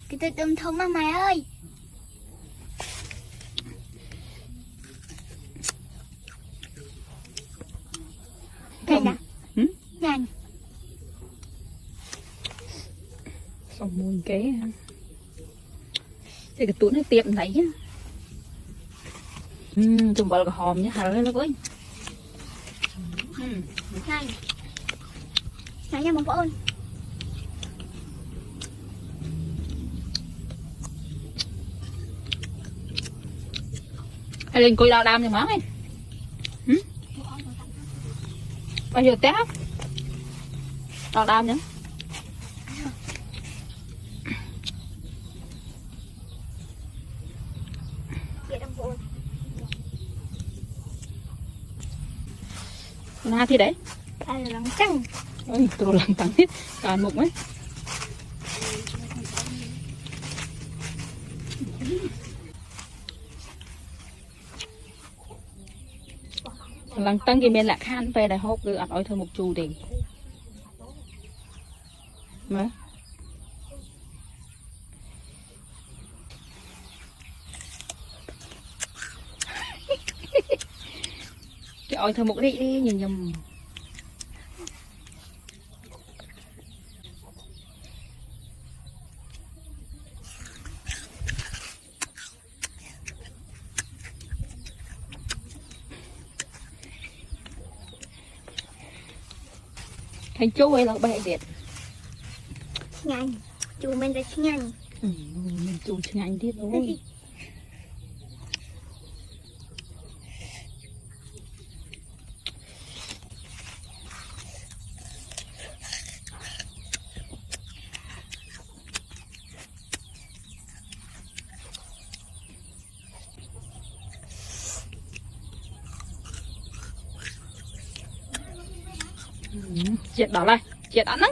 Cái tôi tôm thơm mà mày ơi. Nhanh nè. Nhanh. Xong mùi cái túi nó tiệm này nhá. Chúng bảo là hòm nhá, hả nó với. Nhanh. Nhanh nha bông ơi. Hay lên coi đào đam cho má ấy. Bao giờ té đào đam nhá. Na thì đấy. Đây là lăng trăng. Ôi, tôi làm tăng hết cả mục ấy. Lăng tăng cái bên lạc han về đại hộp cứ ăn ôi thôi một chu đi. Mấy. Cái ôi thôi một đi nhìn nhầm. Thành chú ấy là bè Việt. Nhanh. Chú mình rất nhanh. Mình chú nhanh tiếp thôi. Chết đó này, chết ăn á.